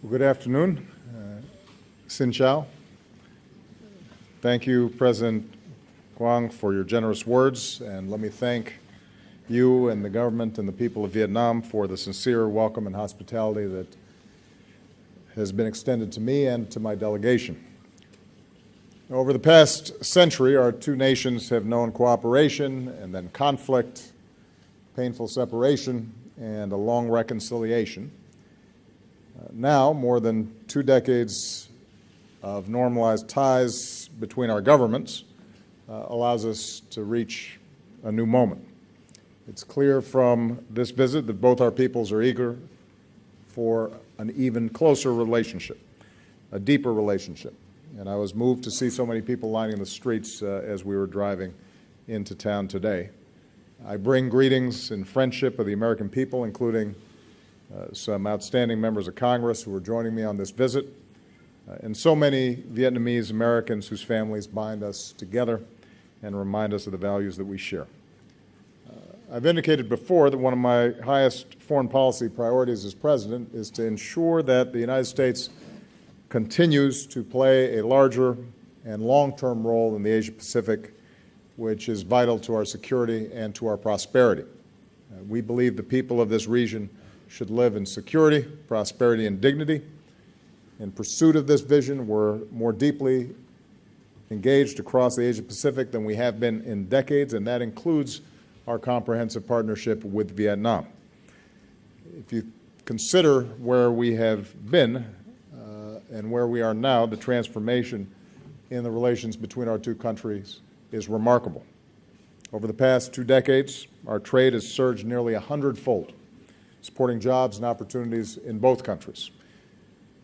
Well, good afternoon. Xin chào. Thank you, President Quang, for your generous words, and let me thank you and the government and the people of Vietnam for the sincere welcome and hospitality that has been extended to me and to my delegation. Over the past century, our two nations have known cooperation and then conflict, painful separation, and a long reconciliation. Now, more than 2 decades of normalized ties between our governments allows us to reach a new moment. It's clear from this visit that both our peoples are eager for an even closer relationship, a deeper relationship. And I was moved to see so many people lining the streets as we were driving into town today. I bring greetings and friendship of the American people, including some outstanding members of Congress who are joining me on this visit, and so many Vietnamese Americans whose families bind us together and remind us of the values that we share. I've indicated before that one of my highest foreign policy priorities as president is to ensure that the United States continues to play a larger and long-term role in the Asia-Pacific, which is vital to our security and to our prosperity. We believe the people of this region should live in security, prosperity, and dignity. In pursuit of this vision, we're more deeply engaged across the Asia-Pacific than we have been in decades, and that includes our comprehensive partnership with Vietnam. If you consider where we have been and where we are now, the transformation in the relations between our two countries is remarkable. Over the past 2 decades, our trade has surged nearly 100-fold, supporting jobs and opportunities in both countries.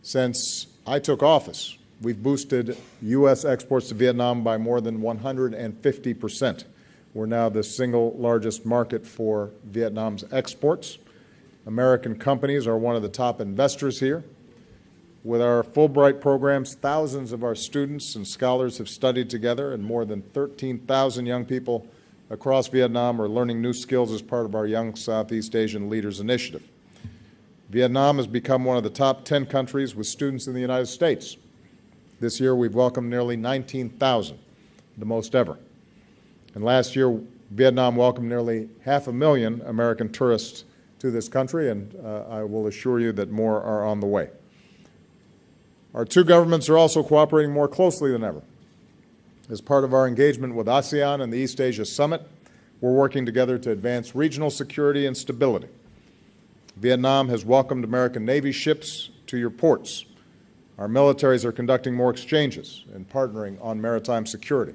Since I took office, we've boosted U.S. exports to Vietnam by more than 150%. We're now the single largest market for Vietnam's exports. American companies are one of the top investors here. With our Fulbright programs, thousands of our students and scholars have studied together, and more than 13,000 young people across Vietnam are learning new skills as part of our Young Southeast Asian Leaders Initiative. Vietnam has become one of the top 10 countries with students in the United States. This year, we've welcomed nearly 19,000, the most ever. And last year, Vietnam welcomed nearly 500,000 American tourists to this country, and I will assure you that more are on the way. Our two governments are also cooperating more closely than ever. As part of our engagement with ASEAN and the East Asia Summit, we're working together to advance regional security and stability. Vietnam has welcomed American Navy ships to your ports. Our militaries are conducting more exchanges and partnering on maritime security.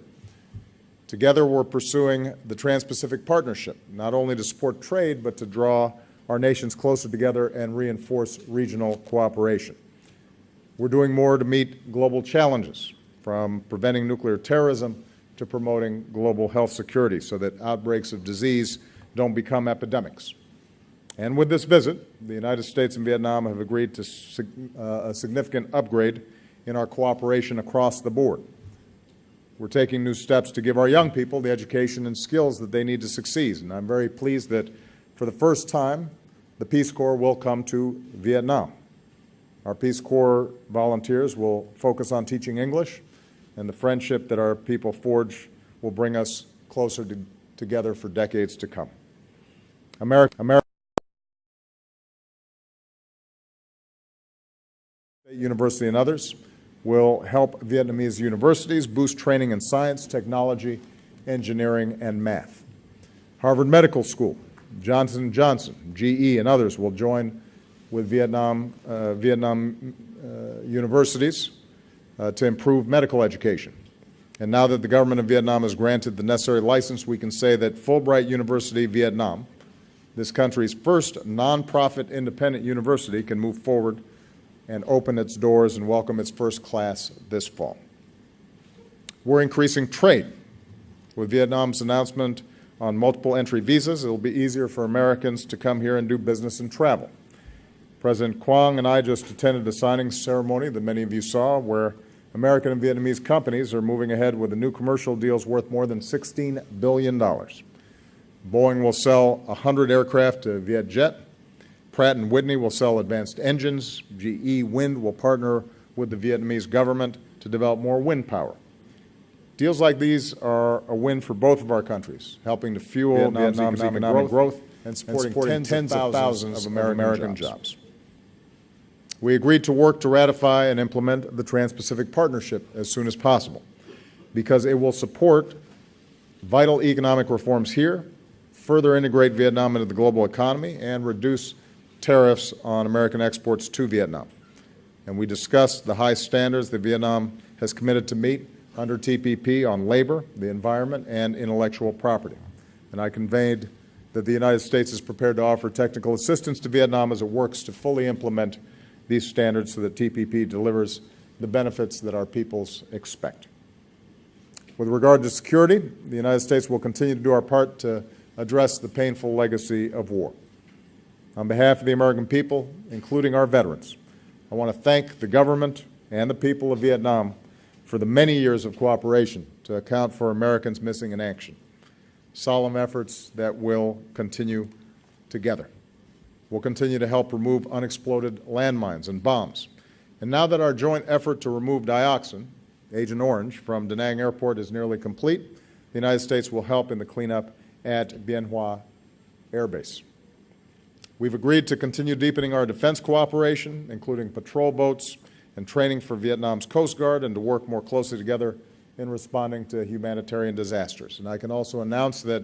Together, we're pursuing the Trans-Pacific Partnership, not only to support trade, but to draw our nations closer together and reinforce regional cooperation. We're doing more to meet global challenges, from preventing nuclear terrorism to promoting global health security so that outbreaks of disease don't become epidemics. And with this visit, the United States and Vietnam have agreed to a significant upgrade in our cooperation across the board. We're taking new steps to give our young people the education and skills that they need to succeed, and I'm very pleased that for the first time, the Peace Corps will come to Vietnam. Our Peace Corps volunteers will focus on teaching English, and the friendship that our people forge will bring us closer together for decades to come. America University and others will help Vietnamese universities boost training in science, technology, engineering, and math. Harvard Medical School, Johnson & Johnson, GE, and others will join with Vietnam universities to improve medical education. And now that the government of Vietnam has granted the necessary license, we can say that Fulbright University Vietnam, this country's first nonprofit independent university, can move forward and open its doors and welcome its first class this fall. We're increasing trade. With Vietnam's announcement on multiple entry visas, it will be easier for Americans to come here and do business and travel. President Quang and I just attended a signing ceremony that many of you saw, where American and Vietnamese companies are moving ahead with the new commercial deals worth more than $16 billion. Boeing will sell 100 aircraft to Vietjet, Pratt & Whitney will sell advanced engines. GE Wind will partner with the Vietnamese government to develop more wind power. Deals like these are a win for both of our countries, helping to fuel Vietnam's economic growth and supporting tens of thousands of American jobs. We agreed to work to ratify and implement the Trans-Pacific Partnership as soon as possible because it will support vital economic reforms here, further integrate Vietnam into the global economy, and reduce tariffs on American exports to Vietnam. And we discussed the high standards that Vietnam has committed to meet under TPP on labor, the environment, and intellectual property. And I conveyed that the United States is prepared to offer technical assistance to Vietnam as it works to fully implement these standards so that TPP delivers the benefits that our peoples expect. With regard to security, the United States will continue to do our part to address the painful legacy of war. On behalf of the American people, including our veterans, I want to thank the government and the people of Vietnam for the many years of cooperation to account for Americans missing in action. Solemn efforts that will continue together. We'll continue to help remove unexploded landmines and bombs. And now that our joint effort to remove dioxin, Agent Orange, from Da Nang Airport is nearly complete, the United States will help in the cleanup at Bien Hoa Air Base. We've agreed to continue deepening our defense cooperation, including patrol boats and training for Vietnam's Coast Guard, and to work more closely together in responding to humanitarian disasters. And I can also announce that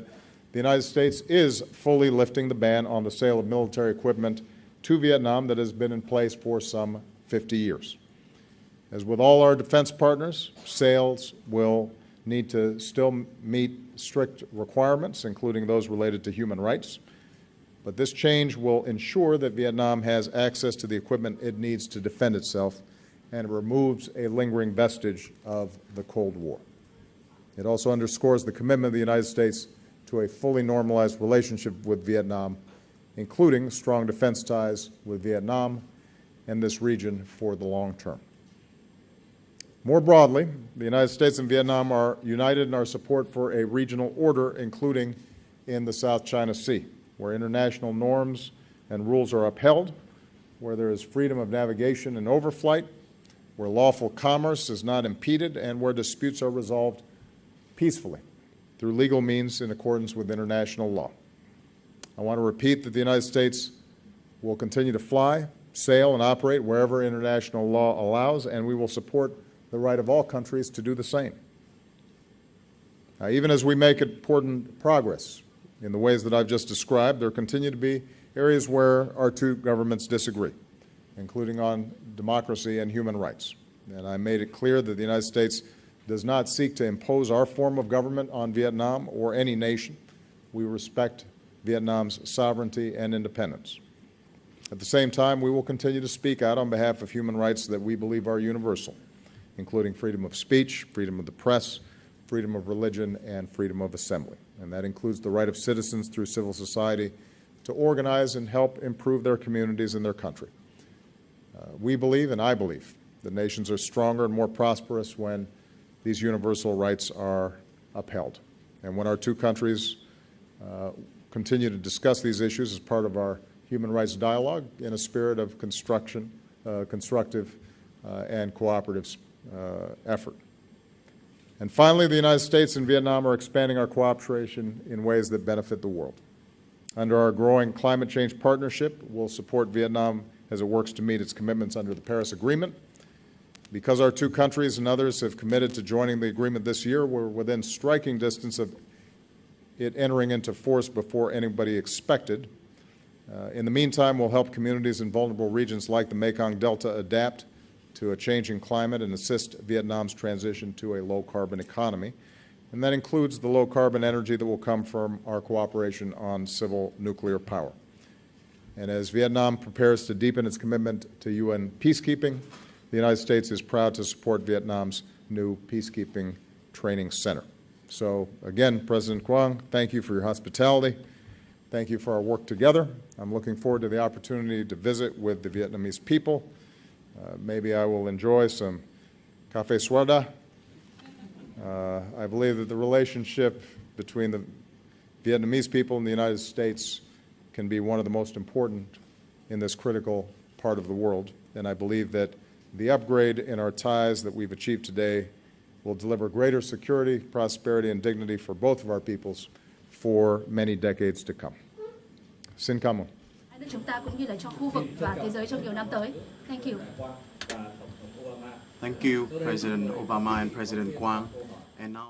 the United States is fully lifting the ban on the sale of military equipment to Vietnam that has been in place for some 50 years. As with all our defense partners, sales will need to still meet strict requirements, including those related to human rights. But this change will ensure that Vietnam has access to the equipment it needs to defend itself, and it removes a lingering vestige of the Cold War. It also underscores the commitment of the United States to a fully normalized relationship with Vietnam, including strong defense ties with Vietnam and this region for the long term. More broadly, the United States and Vietnam are united in our support for a regional order, including in the South China Sea, where international norms and rules are upheld, where there is freedom of navigation and overflight, where lawful commerce is not impeded, and where disputes are resolved peacefully through legal means in accordance with international law. I want to repeat that the United States will continue to fly, sail, and operate wherever international law allows, and we will support the right of all countries to do the same. Even as we make important progress in the ways that I've just described, there continue to be areas where our two governments disagree, including on democracy and human rights. And I made it clear that the United States does not seek to impose our form of government on Vietnam or any nation. We respect Vietnam's sovereignty and independence. At the same time, we will continue to speak out on behalf of human rights that we believe are universal, including freedom of speech, freedom of the press, freedom of religion, and freedom of assembly. And that includes the right of citizens through civil society to organize and help improve their communities and their country. We believe, and I believe, that nations are stronger and more prosperous when these universal rights are upheld. And when our two countries continue to discuss these issues as part of our human rights dialogue in a spirit of constructive and cooperative effort. And finally, the United States and Vietnam are expanding our cooperation in ways that benefit the world. Under our growing climate change partnership, we'll support Vietnam as it works to meet its commitments under the Paris Agreement. Because our two countries and others have committed to joining the agreement this year, we're within striking distance of it entering into force before anybody expected. In the meantime, we'll help communities in vulnerable regions like the Mekong Delta adapt to a changing climate and assist Vietnam's transition to a low-carbon economy. And that includes the low-carbon energy that will come from our cooperation on civil nuclear power. And as Vietnam prepares to deepen its commitment to UN peacekeeping, the United States is proud to support Vietnam's new peacekeeping training center. So again, President Quang, thank you for your hospitality. Thank you for our work together. I'm looking forward to the opportunity to visit with the Vietnamese people. Maybe I will enjoy some café soda. I believe that the relationship between the Vietnamese people and the United States can be one of the most important in this critical part of the world. And I believe that the upgrade in our ties that we've achieved today will deliver greater security, prosperity, and dignity for both of our peoples for many decades to come. Xin cảm ơn. Hai nước chúng ta cũng như là cho khu vực và thế giới trong nhiều năm tới. Thank you. Thank you, President Obama and President Quang. And now